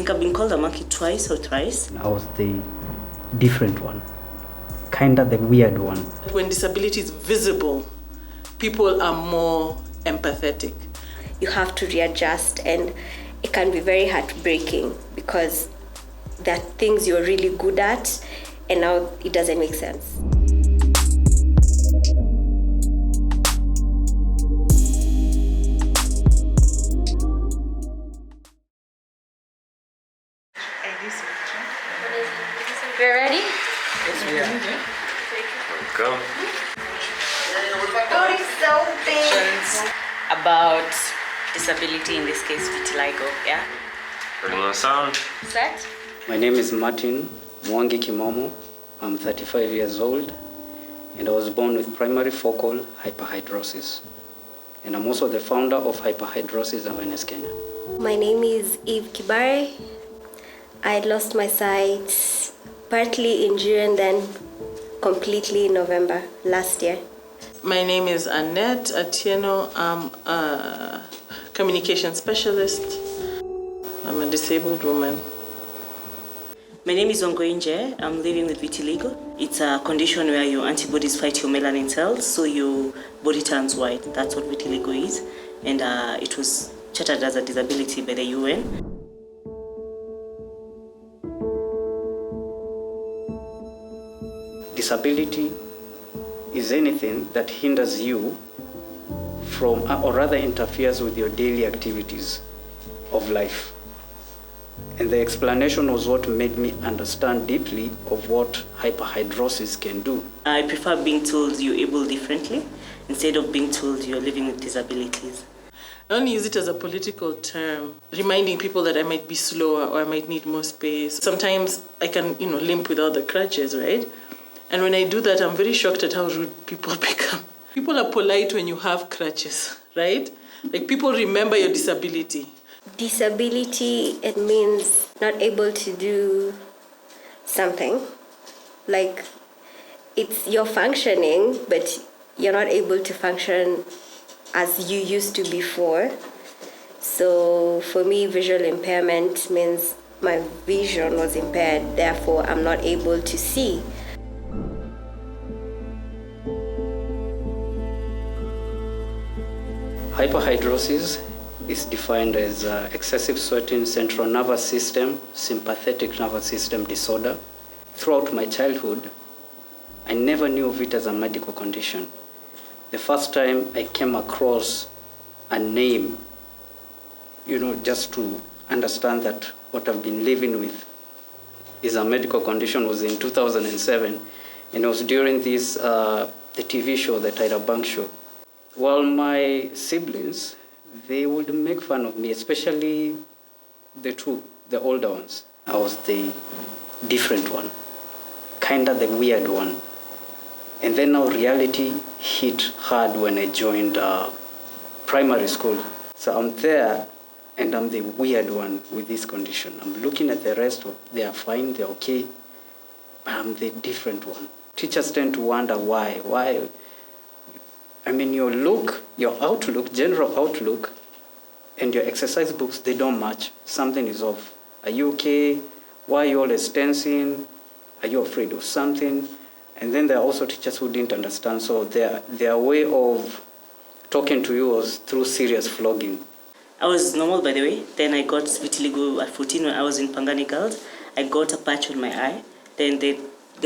think I've been called a monkey twice or thrice. I was the different one, kind of the weird one. When disability is visible, people are more empathetic. You have to readjust, and it can be very heartbreaking because there are things you're really good at and now it doesn't make sense. We're ready? Yes, we are. Welcome. Oh, it's so big. About disability, in this case, vitiligo, yeah? Putting on sound. Set? My name is Martin Wangui Kimamo. I'm 35 years old, and I was born with primary focal hyperhidrosis. And I'm also the founder of Hyperhidrosis Awareness Kenya. My name is Kibare. I lost my sight partly in Njee and then completely in November last year. My name is Annette, Atieno. I'm a communication specialist. I'm a disabled woman. My name is Wangui Njee. I'm living with vitiligo. It's a condition where your antibodies fight your melanin cells, so your body turns white. That's what vitiligo is. And it was chartered as a disability by the UN. Disability is anything that hinders you from, or rather interferes with your daily activities of life. And the explanation was what made me understand deeply of what hyperhidrosis can do. I prefer being told you're able differently instead of being told you're living with disabilities. I only use it as a political term, reminding people that I might be slower or I might need more space. Sometimes I can, limp without the crutches, right? And when I do that, I'm very shocked at how rude people become. People are polite when you have crutches, right? Like, people remember your disability. Disability, it means not able to do something. Like, you're functioning, but you're not able to function as you used to before. So for me, visual impairment means my vision was impaired, therefore I'm not able to see. Hyperhidrosis is defined as excessive sweating central nervous system, sympathetic nervous system disorder. Throughout my childhood, I never knew of it as a medical condition. The first time I came across a name, just to understand that what I've been living with is a medical condition, was in 2007. And it was during this, the TV show, the Tyra Banks show. Well, my siblings, they would make fun of me, especially the older ones. I was the different one, kind of the weird one. And then now reality hit hard when I joined primary school. So I'm there, and I'm the weird one with this condition. I'm looking at the rest, they are fine, they're okay, but I'm the different one. Teachers tend to wonder why. I mean, your look, your outlook, general outlook, and your exercise books, they don't match. Something is off. Are you okay? Why are you always tensing? Are you afraid of something? And then there are also teachers who didn't understand, so their way of talking to you was through serious flogging. I was normal, by the way. Then I got vitiligo at 14 when I was in Pangani Girls. I got a patch on my eye. Then the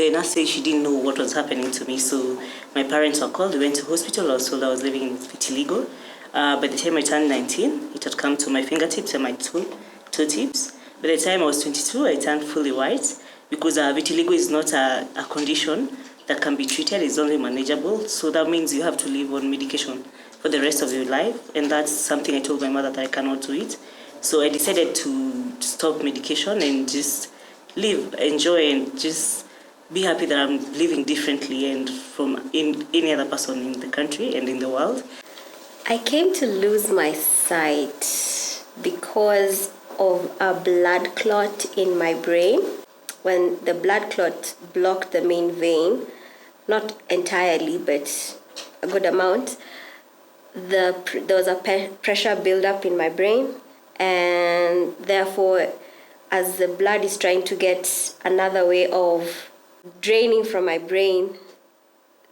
nurse said she didn't know what was happening to me, so my parents were called. We went to hospital. I was told I was living with vitiligo. By the time I turned 19, it had come to my fingertips and my toe tips. By the time I was 22, I turned fully white because vitiligo is not a condition that can be treated. It's only manageable. So that means you have to live on medication for the rest of your life. And that's something I told my mother that I cannot do it. So I decided to stop medication and just live, enjoy, and just be happy that I'm living differently and from any other person in the country and in the world. I came to lose my sight because of a blood clot in my brain. When the blood clot blocked the main vein, not entirely, but a good amount, there was a pressure buildup in my brain, and therefore as the blood is trying to get another way of draining from my brain,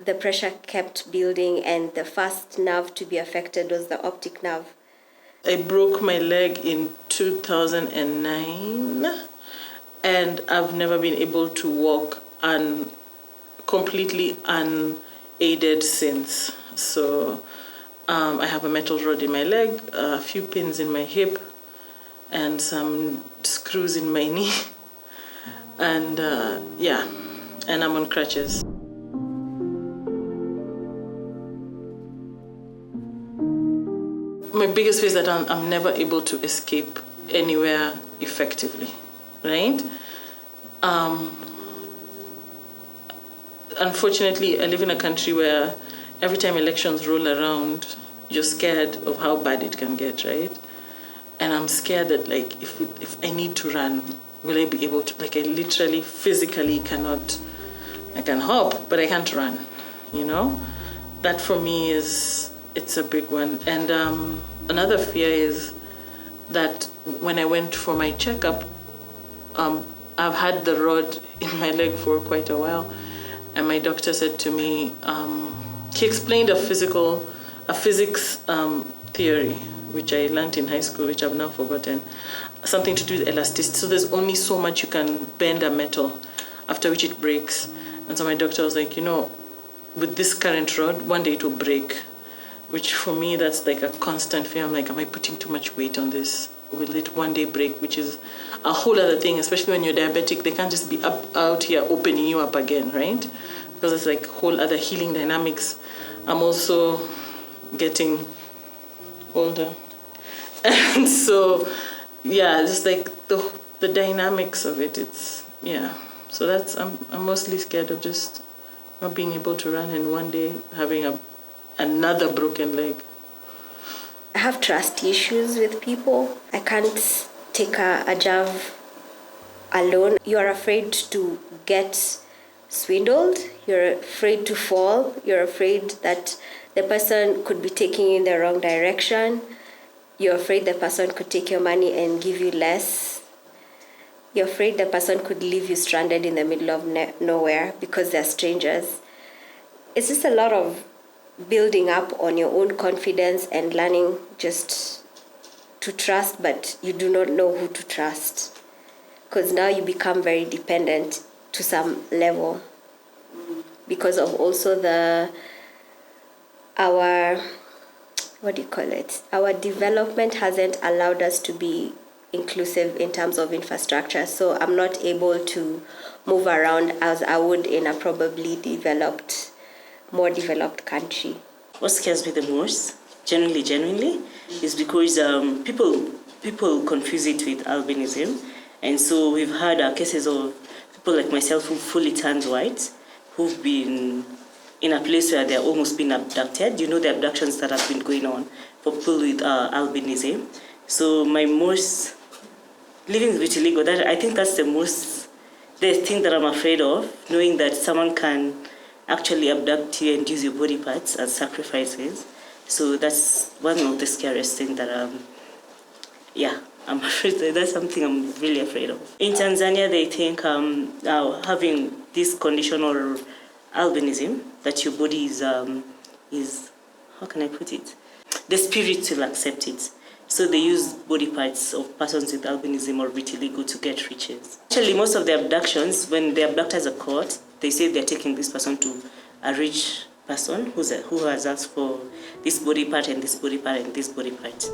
the pressure kept building, and the first nerve to be affected was the optic nerve. I broke my leg in 2009, and I've never been able to walk completely unaided since. So I have a metal rod in my leg, a few pins in my hip, and some screws in my knee. And and I'm on crutches. My biggest fear is that I'm never able to escape anywhere effectively, right? Unfortunately, I live in a country where every time elections roll around, you're scared of how bad it can get, right? And I'm scared that, like, if I need to run, will I be able to? Like, I literally, physically cannot. I can hop, but I can't run, you know? That for me it's a big one. And another fear is that when I went for my checkup, I've had the rod in my leg for quite a while, and my doctor said to me, he explained a physics theory, which I learned in high school, which I've now forgotten, something to do with elasticity. So there's only so much you can bend a metal, after which it breaks. And so my doctor was like, with this current rod, one day it will break, which for me, that's like a constant fear. I'm like, am I putting too much weight on this? Will it one day break? Which is a whole other thing, especially when you're diabetic. They can't just be out here opening you up again, right? Because it's like whole other healing dynamics. I'm also getting older. And so, just like the dynamics of it, So that's, I'm mostly scared of just not being able to run and one day having another broken leg. I have trust issues with people. I can't take a job alone. You are afraid to get swindled. You're afraid to fall. You're afraid that the person could be taking you in the wrong direction. You're afraid the person could take your money and give you less. You're afraid the person could leave you stranded in the middle of nowhere because they're strangers. It's just a lot of building up on your own confidence and learning just to trust, but you do not know who to trust. Because now you become very dependent to some level because of also our development hasn't allowed us to be inclusive in terms of infrastructure. So I'm not able to move around as I would in a probably more developed country. What scares me the most, genuinely, is because people confuse it with albinism. And so we've had cases of people like myself who fully turned white, who've been in a place where they're almost been abducted. The abductions that have been going on for people with albinism. So living with vitiligo, I think that's the thing that I'm afraid of, knowing that someone can actually abduct you and use your body parts as sacrifices. So that's one of the scariest things that I'm afraid that's something I'm really afraid of. In Tanzania, they think having this condition or albinism, that your body is how can I put it? The spirit will accept it. So they use body parts of persons with albinism or vitiligo to get riches. Actually, most of the abductions, when the abductors are caught, they say they're taking this person to a rich person who has asked for this body part and this body part and this body part.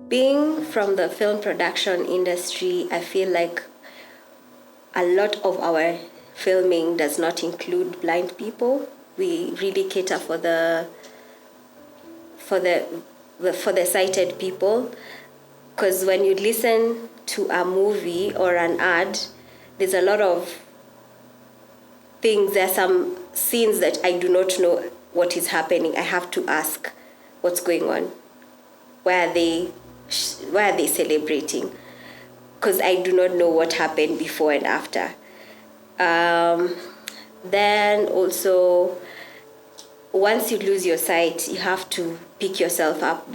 Being from the film production industry, I feel like a lot of our filming does not include blind people. We really cater for the sighted people, because when you listen to a movie or an ad, there's a lot of things. There are some scenes that I do not know what is happening. I have to ask, what's going on? Why are they celebrating? Because I do not know what happened before and after. Then also, once you lose your sight, you have to pick yourself up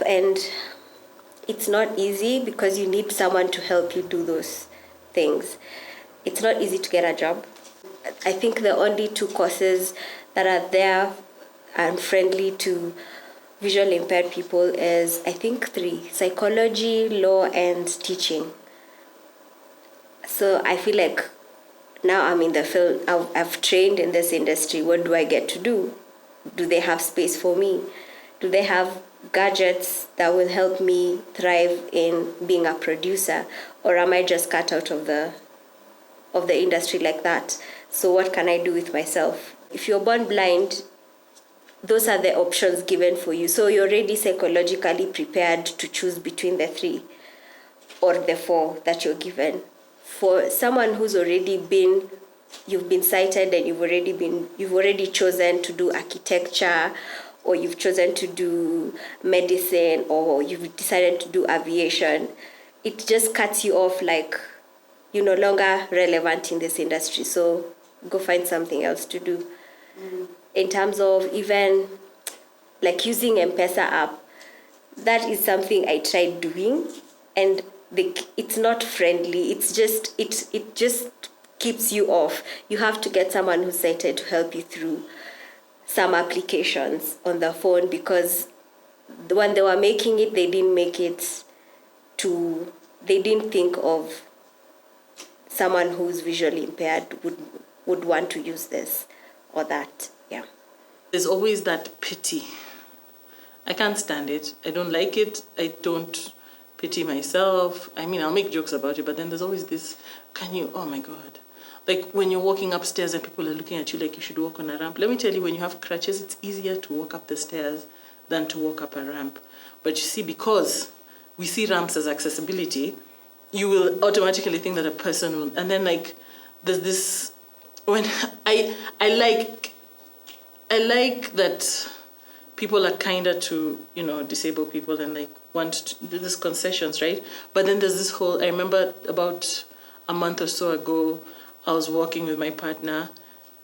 and it's not easy because you need someone to help you do those things. It's not easy to get a job. I think the only 2 courses that are there and friendly to visually impaired people is, I think, 3: psychology, law, and teaching. So I feel like now I'm in the field, I've trained in this industry. What do I get to do? Do they have space for me? Do they have gadgets that will help me thrive in being a producer? Or am I just cut out of the industry like that? So what can I do with myself? If you're born blind, those are the options given for you. So you're already psychologically prepared to choose between the 3 or the 4 that you're given. For someone who's already been, you've been sighted and you've already chosen to do architecture, or you've chosen to do medicine, or you've decided to do aviation, it just cuts you off, like you're no longer relevant in this industry. So go find something else to do. In terms of even like using M-Pesa app, that is something I tried doing, and it's not friendly. It's just it just keeps you off. You have to get someone who's sighted to help you through some applications on the phone, because when they were making it, they didn't think of someone who's visually impaired would want to use this or that. Yeah. There's always that pity. I can't stand it. I don't like it. I don't pity myself. I mean, I'll make jokes about it, but then there's always this, oh my God. Like when you're walking upstairs and people are looking at you like you should walk on a ramp. Let me tell you, when you have crutches, it's easier to walk up the stairs than to walk up a ramp. But you see, because we see ramps as accessibility, you will automatically think that a person will, and then like, there's this, when I like that people are kinder to, disabled people and like want to do these concessions, right? But then there's this whole, I remember about a month or so ago, I was walking with my partner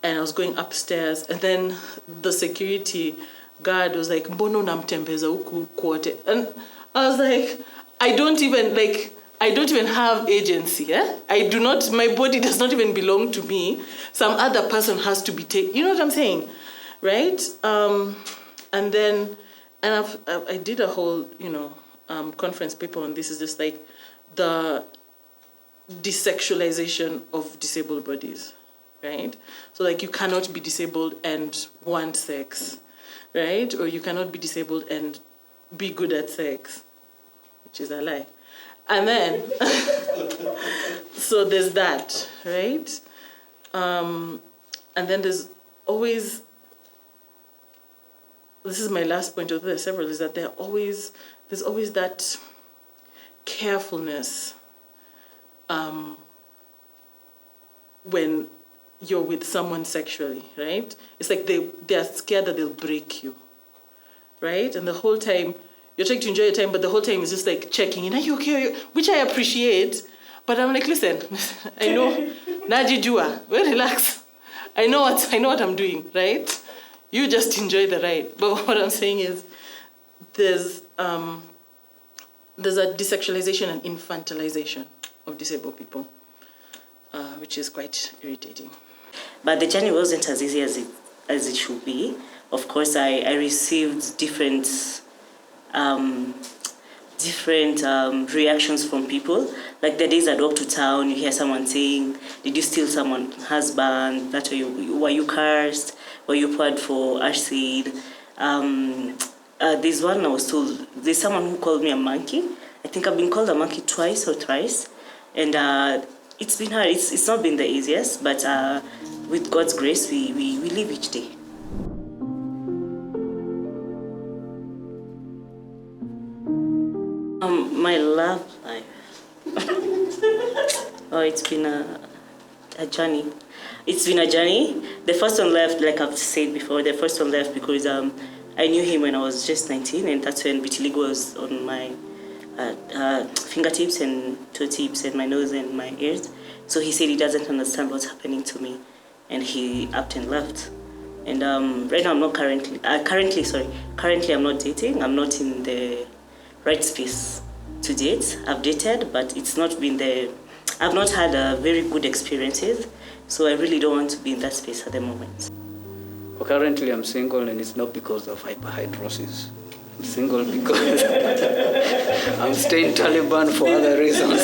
and I was going upstairs, and then the security guard was like, "Mbono namtembeza huku kote." And I was like, I don't even have agency. My body does not even belong to me. Some other person has to be taken. You know what I'm saying? Right? And I did a whole, conference paper on this. Is just like the desexualization of disabled bodies, right? So like you cannot be disabled and want sex, right? Or you cannot be disabled and be good at sex, which is a lie. And then, so there's that, right? And then there's always, this is my last point, although there's several, is that there's always that carefulness when you're with someone sexually, right? It's like they're scared that they'll break you, right? And the whole time, you're trying to enjoy your time, but the whole time is just like checking in, are you okay? Which I appreciate, but I'm like, listen, I know, najijua, well, relax. I know what I'm doing, right? You just enjoy the ride. But what I'm saying is, there's a desexualization and infantilization of disabled people, which is quite irritating. But the journey wasn't as easy as it should be. Of course, I received different reactions from people. Like the days I'd walk to town, you hear someone saying, "Did you steal someone's husband? Were you cursed? Were you poured for acid?" There's one I was told, there's someone who called me a monkey. I think I've been called a monkey twice or thrice. And it's been hard. It's not been the easiest, but with God's grace, we live each day. My love life. It's been a journey. It's been a journey. The first one left, like I've said before, because I knew him when I was just 19, and that's when vitiligo was on my fingertips and toe tips and my nose and my ears. So he said he doesn't understand what's happening to me. and he upped and left. And right now I'm not currently I'm not dating. I'm not in the right space to date. I've dated, but it's not been I've not had a very good experiences, so I really don't want to be in that space at the moment. Well, currently I'm single, and it's not because of hyperhidrosis. I'm single because I'm staying Taliban for other reasons.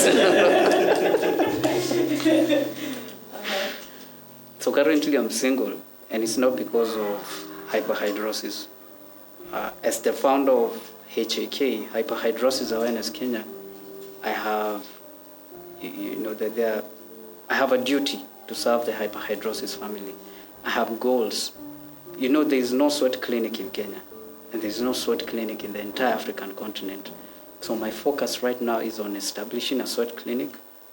So currently I'm single, and it's not because of hyperhidrosis. As the founder of HAK, Hyperhidrosis Awareness Kenya, I have, I have a duty to serve the hyperhidrosis family. I have goals. There is no sweat clinic in Kenya, and there is no sweat clinic in the entire African continent. So my focus right now is on establishing a sweat clinic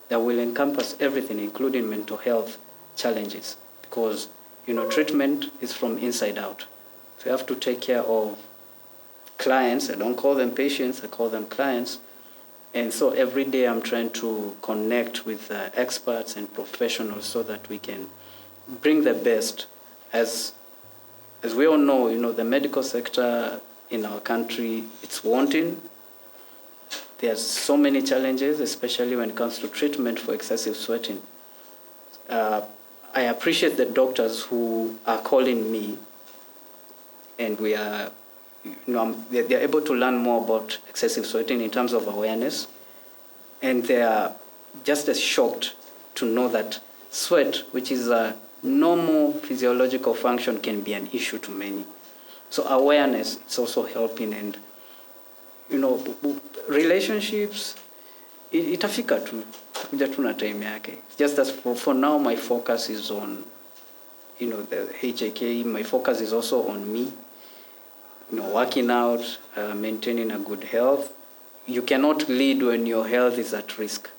that will encompass everything, including mental health challenges, because treatment is from inside out. So you have to take care of clients. I don't call them patients, I call them clients. And so every day I'm trying to connect with experts and professionals so that we can bring the best. As we all know, the medical sector in our country, it's wanting. There's so many challenges, especially when it comes to treatment for excessive sweating. I appreciate the doctors who are calling me, and we are, they're able to learn more about excessive sweating in terms of awareness, and they are just as shocked to know that sweat, which is a normal physiological function, can be an issue to many. So awareness is also helping, and relationships, itafika tu, kuja tu na time yake. Just as for now, my focus is on, the HAK. My focus is also on me, working out, maintaining a good health. You cannot lead when your health is at risk.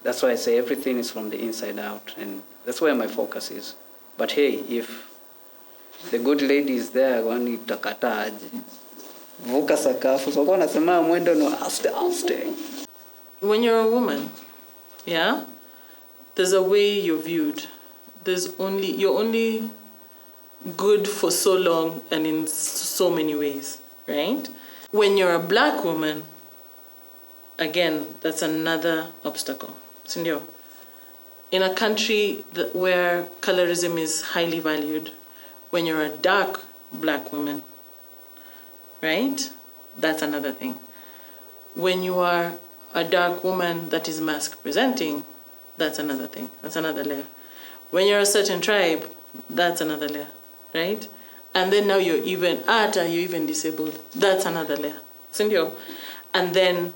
That's why I say everything is from the inside out, and that's where my focus is. But hey, if the good lady is there, wani takata aje. Vuka sakafu, so kwa nasema mwendo no aste. When you're a woman, yeah, there's a way you're viewed. You're only good for so long and in so many ways, right? When you're a black woman, again, that's another obstacle. Sindio? In a country where colorism is highly valued, when you're a dark black woman, right? That's another thing. When you are a dark woman that is mask presenting, that's another thing. That's another layer. When you're a certain tribe, that's another layer, right? And then now you're even disabled. That's another layer. Sindio? And then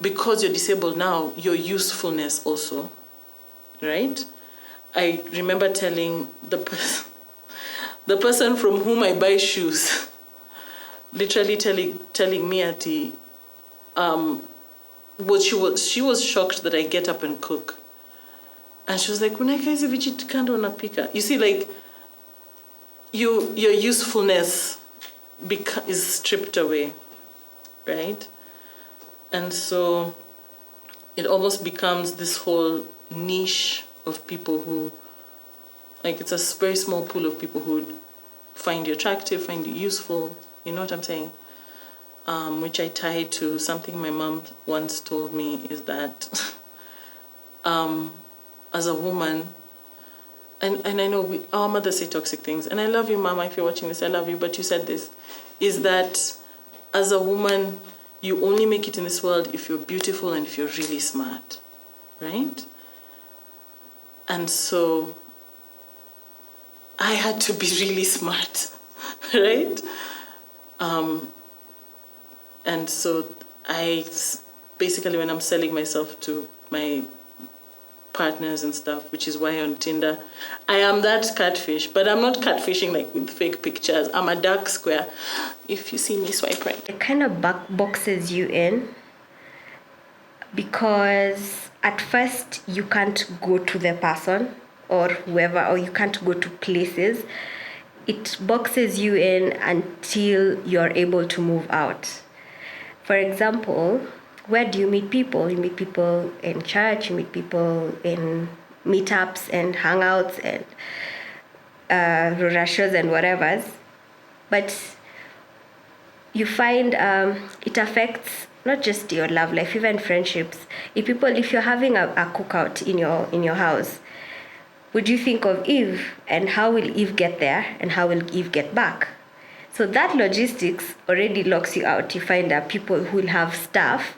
because you're disabled now, your usefulness also, right? I remember telling the person from whom I buy shoes, literally telling me she was shocked that I get up and cook. And she was like, you see, like, your usefulness is stripped away, right? And so it almost becomes this whole niche of people who, like, it's a very small pool of people who find you attractive, find you useful, you know what I'm saying? Which I tie to something my mom once told me, is that as a woman, and I know our mothers say toxic things, and I love you, Mama, if you're watching this, I love you, but you said this, is that as a woman, you only make it in this world if you're beautiful and if you're really smart, right? And so I had to be really smart, right? And so basically when I'm selling myself to my partners and stuff, which is why on Tinder, I am that catfish, but I'm not catfishing like with fake pictures. I'm a dark square. If you see me, swipe right. It kind of boxes you in because at first you can't go to the person or whoever, or you can't go to places. It boxes you in until you're able to move out. For example, where do you meet people? You meet people in church, you meet people in meetups and hangouts and rushes and whatevers. But you find it affects not just your love life, even friendships. If you're having a cookout in your house, would you think of Eve and how will Eve get there and how will Eve get back? So that logistics already locks you out. You find that people who will have stuff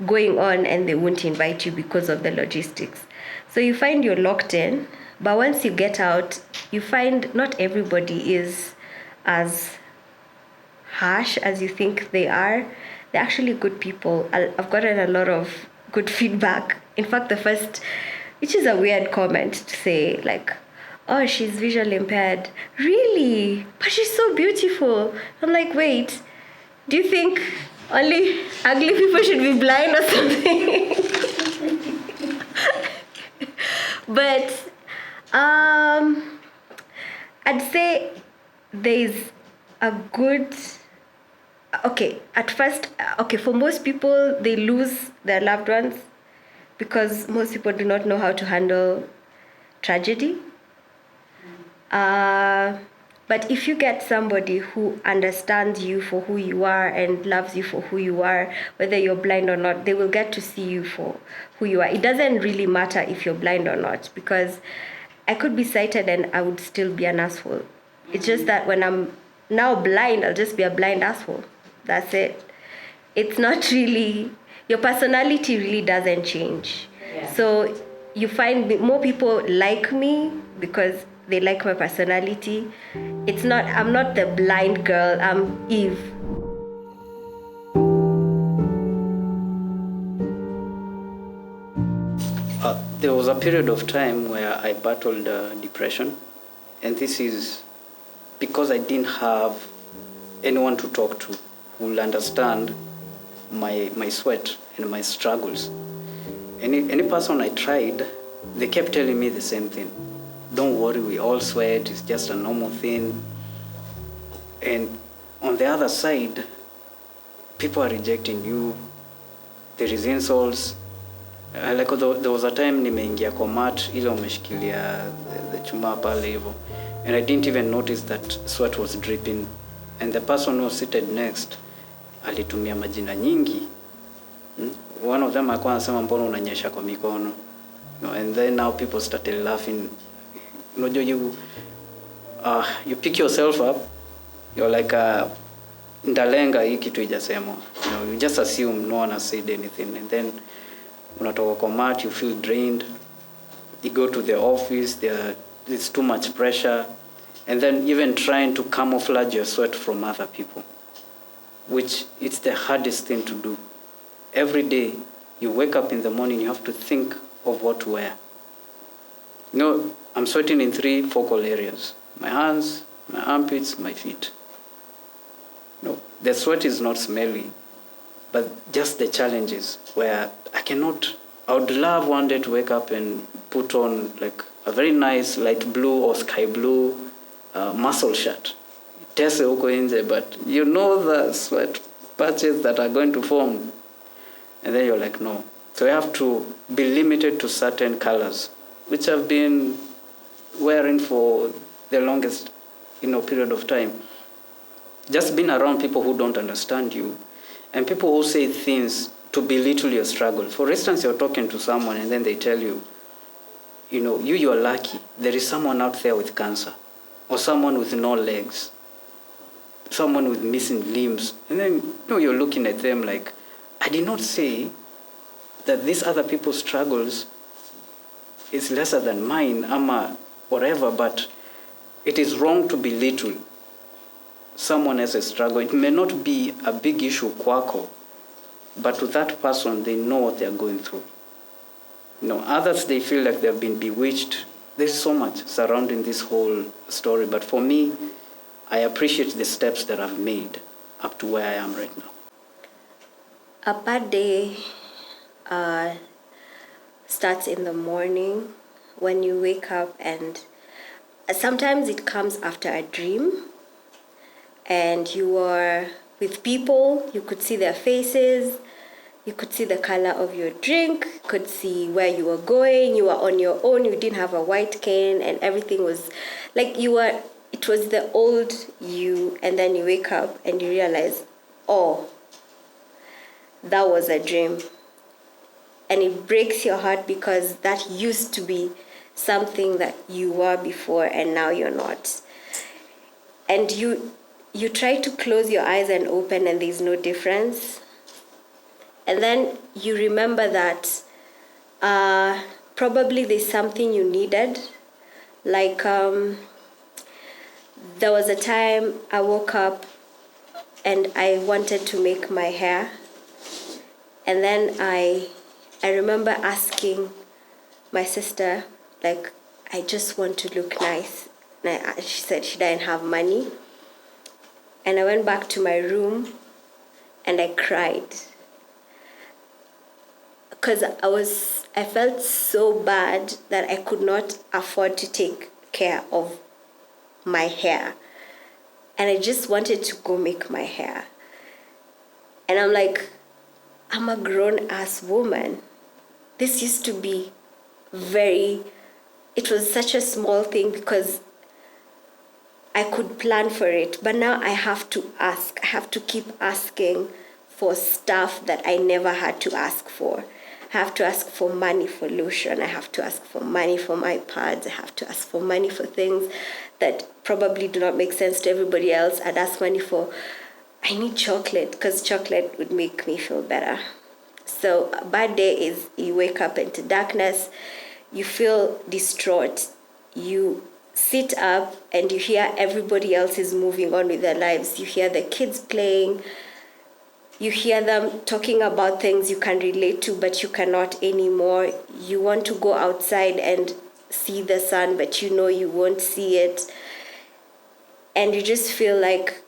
going on and they won't invite you because of the logistics. So you find you're locked in, but once you get out, you find not everybody is as harsh as you think they are. They're actually good people. I've gotten a lot of good feedback. In fact, which is a weird comment to say, like, oh, she's visually impaired. Really? But she's so beautiful. I'm like, wait, do you think only ugly people should be blind or something? But I'd say there's a good... for most people, they lose their loved ones because most people do not know how to handle tragedy. But if you get somebody who understands you for who you are and loves you for who you are, whether you're blind or not, they will get to see you for who you are. It doesn't really matter if you're blind or not, because I could be sighted and I would still be an asshole. It's just that when I'm now blind, I'll just be a blind asshole. That's it. It's not really, your personality really doesn't change. Yeah. So you find more people like me because they like my personality. I'm not the blind girl, I'm Eve. There was a period of time where I battled depression, and this is because I didn't have anyone to talk to who will understand my sweat and my struggles. Any person I tried, they kept telling me the same thing. Don't worry, we all sweat, it's just a normal thing. And on the other side, people are rejecting you. There is insults. Like there was a time nimeingia kwa mat ile umeshikilia the chuma pale hivyo, and I didn't even notice that sweat was dripping, and the person who was seated next alitumia majina nyingi. One of them alikuwa anasema mbona unanyesha kwa mikono, and then now people started laughing. You pick yourself up, you're like ndalenga hii kitu ijasemwa. You just assume no one has said anything, and then unatoka kwa mat, you feel drained. You go to the office, there's too much pressure, and then even trying to camouflage your sweat from other people, which it's the hardest thing to do. Every day you wake up in the morning, you have to think of what to wear. I'm sweating in 3 focal areas: my hands, my armpits, my feet. The sweat is not smelly, but just the challenges where I would love one day to wake up and put on like a very nice light blue or sky blue muscle shirt. Tese uko nje, but you know the sweat patches that are going to form. And then you're like, no. So you have to be limited to certain colors, which I've been wearing for the longest period of time. Just being around people who don't understand you, and people who say things to belittle your struggle. For instance, you're talking to someone and then they tell you, you are lucky. There is someone out there with cancer, or someone with no legs, someone with missing limbs. And then you're looking at them like, I did not say that these other people's struggles is lesser than mine, whatever, but it is wrong to belittle someone else's struggle. It may not be a big issue kwako, but to that person, they know what they're going through. Others, they feel like they've been bewitched. There's so much surrounding this whole story, but for me, I appreciate the steps that I've made up to where I am right now. A bad day starts in the morning when you wake up, and sometimes it comes after a dream, and you are with people, you could see their faces, You could see the color of your drink, could see where you were going, you were on your own, you didn't have a white cane, and everything was like it was the old you, and then you wake up and you realize, oh, that was a dream. And it breaks your heart because that used to be something that you were before and now you're not. And you try to close your eyes and open and there's no difference. And then you remember that probably there's something you needed. Like there was a time I woke up and I wanted to make my hair. And then I remember asking my sister, like, I just want to look nice. And she said she didn't have money. And I went back to my room and I cried. Because I felt so bad that I could not afford to take care of my hair. And I just wanted to go make my hair. And I'm like, I'm a grown-ass woman. This used to be it was such a small thing because I could plan for it. But now I have to ask. I have to keep asking for stuff that I never had to ask for. I have to ask for money for lotion. I have to ask for money for my pads. I have to ask for money for things that probably do not make sense to everybody else. I'd ask money for, I need chocolate because chocolate would make me feel better. So a bad day is you wake up into darkness, you feel distraught, you sit up and you hear everybody else is moving on with their lives. You hear the kids playing, you hear them talking about things you can relate to, but you cannot anymore. You want to go outside and see the sun, but you know you won't see it. And you just feel like,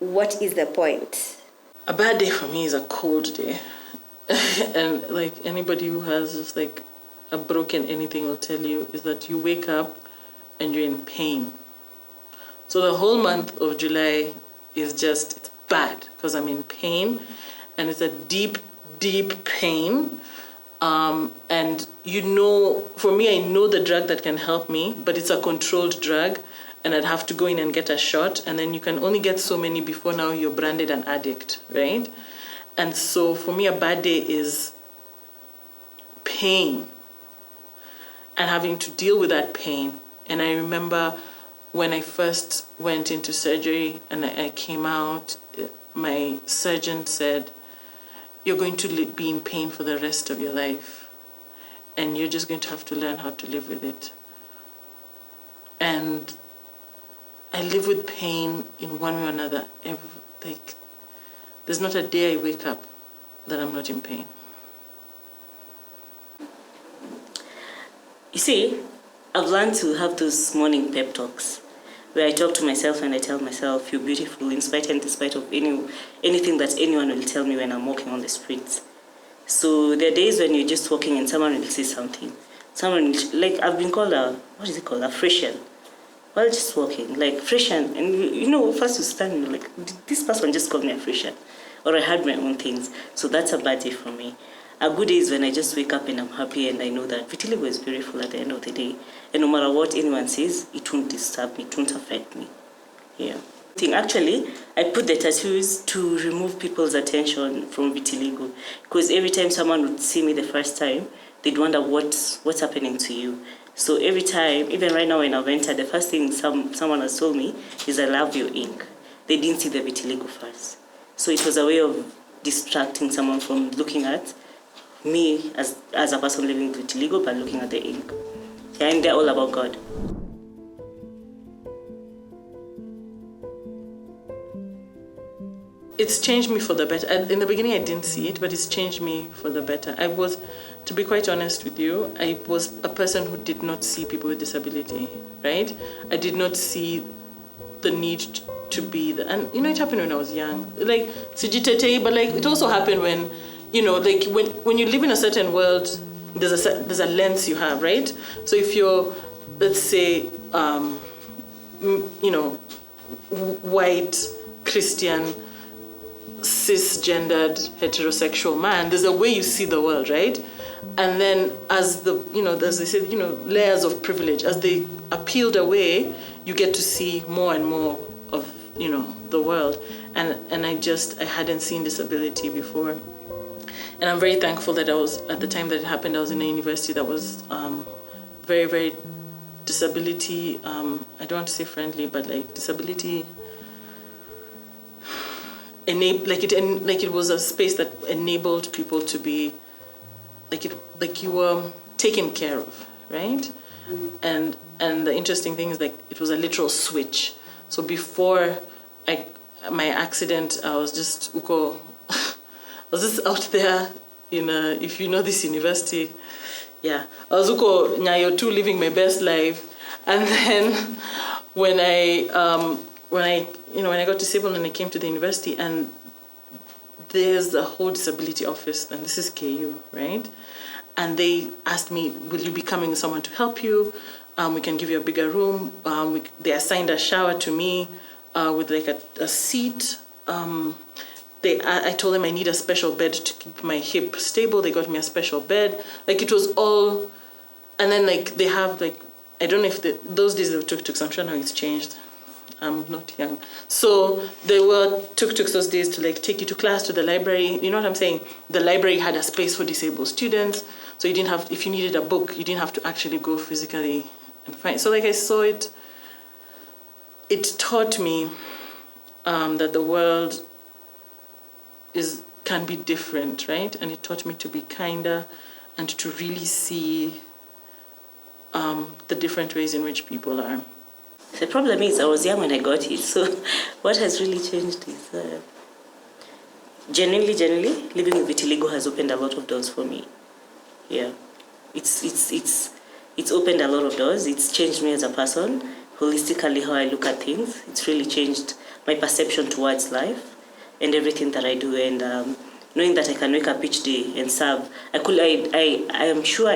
what is the point? A bad day for me is a cold day. And like anybody who has just like a broken anything will tell you is that you wake up and you're in pain. So the whole month of July is just, it's bad because I'm in pain and it's a deep, deep pain. And you know, for me, I know the drug that can help me, but it's a controlled drug and I'd have to go in and get a shot. And then you can only get so many before now you're branded an addict, right? And so for me, a bad day is pain and having to deal with that pain. And I remember when I first went into surgery and I came out, my surgeon said, you're going to be in pain for the rest of your life. And you're just going to have to learn how to live with it. And I live with pain in one way or another. There's not a day I wake up that I'm not in pain. You see, I've learned to have those morning pep talks where I talk to myself and I tell myself, you're beautiful in spite and despite of anything that anyone will tell me when I'm walking on the streets. So there are days when you're just walking and someone will say something. Someone will, like I've been called a Frisian. While just walking, like Frisian, and you know, first you stand and you're like, this person just called me a Frisian. Or I had my own things. So that's a bad day for me. A good day is when I just wake up and I'm happy and I know that vitiligo is beautiful at the end of the day. And no matter what anyone says, it won't disturb me, it won't affect me. Yeah. Actually, I put the tattoos to remove people's attention from vitiligo. Because every time someone would see me the first time, they'd wonder what's happening to you. So every time, even right now when I've entered, the first thing someone has told me is, I love your ink. They didn't see the vitiligo first. So it was a way of distracting someone from looking at me as a person living with vitiligo, but looking at the ink. Yeah, and they're all about God. It's changed me for the better. In the beginning, I didn't see it, but it's changed me for the better. To be quite honest with you, I was a person who did not see people with disability, right? I did not see the need to be there. And, you know, it happened when I was young. Like, sijitete, but like, it also happened when, you know, like when you live in a certain world, there's a lens you have, right? So if you're, let's say, you know, white, Christian, cisgendered heterosexual man, there's a way you see the world, right? And then as as they said, layers of privilege, as they are peeled away, you get to see more and more of, the world. And I hadn't seen disability before. And I'm very thankful that at the time that it happened, I was in a university that was very, very disability, I don't want to say friendly, but like disability it was a space that enabled people to be like you were taken care of, right? And the interesting thing is it was a literal switch. So before my accident, I was just out there if you know this university, yeah, I was Nyayo 2 living my best life. And then when I got disabled and I came to the university, and there's a whole disability office, and this is KU, right? And they asked me, will you be coming with someone to help you? We can give you a bigger room. They assigned a shower to me with a seat. I told them I need a special bed to keep my hip stable. They got me a special bed. It was all, and then they have I don't know if those days they were tuk-tuks. I'm sure now it's changed. I'm not young. So there were tuk-tuks those days to take you to class, to the library. You know what I'm saying? The library had a space for disabled students. So you didn't have, if you needed a book, you didn't have to actually go physically and find. So I saw it. It taught me that the world can be different, right? And it taught me to be kinder and to really see the different ways in which people are. The problem is I was young when I got it, so what has really changed is genuinely, living with vitiligo has opened a lot of doors for me. Yeah, it's opened a lot of doors. It's changed me as a person, holistically how I look at things. It's really changed my perception towards life and everything that I do, and knowing that I can wake up each day and serve. I am sure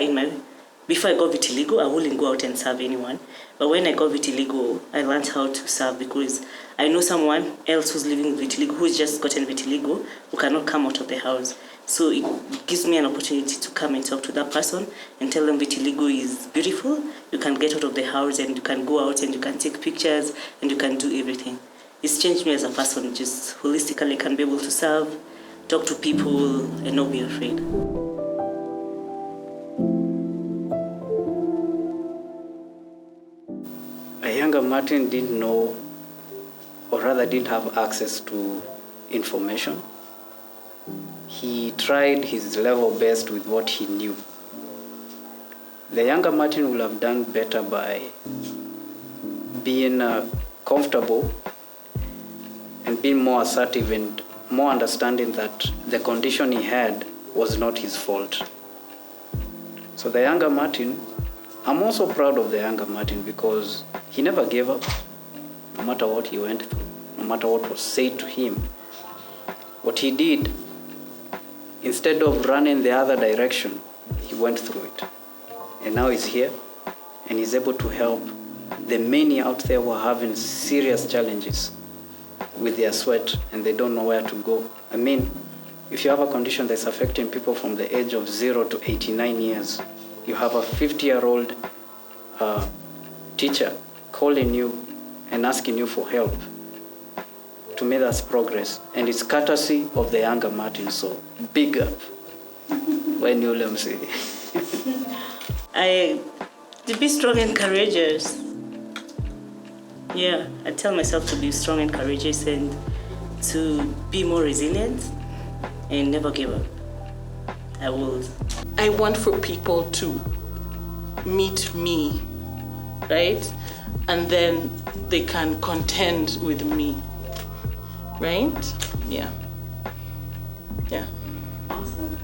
before I got vitiligo, I wouldn't go out and serve anyone. But when I got vitiligo, I learned how to serve because I know someone else who's living with vitiligo, who's just gotten vitiligo, who cannot come out of the house. So it gives me an opportunity to come and talk to that person and tell them vitiligo is beautiful. You can get out of the house and you can go out and you can take pictures and you can do everything. It's changed me as a person, just holistically can be able to serve, talk to people and not be afraid. A younger Martin didn't know, or rather didn't have access to information. He tried his level best with what he knew. The younger Martin would have done better by being comfortable and being more assertive and more understanding that the condition he had was not his fault. So the younger Martin, I'm also proud of the younger Martin because he never gave up, no matter what he went through, no matter what was said to him. What he did, instead of running the other direction, he went through it. And now he's here, and he's able to help the many out there who are having serious challenges with their sweat, and they don't know where to go. I mean, if you have a condition that's affecting people from the age of 0 to 89 years, you have a 50-year-old teacher calling you and asking you for help. To me, that's progress. And it's courtesy of the younger Martin, so big up. When you let me say. To be strong and courageous. Yeah, I tell myself to be strong and courageous and to be more resilient and never give up. I will. I want for people to meet me, right? And then they can contend with me, right? Yeah. Yeah. Awesome.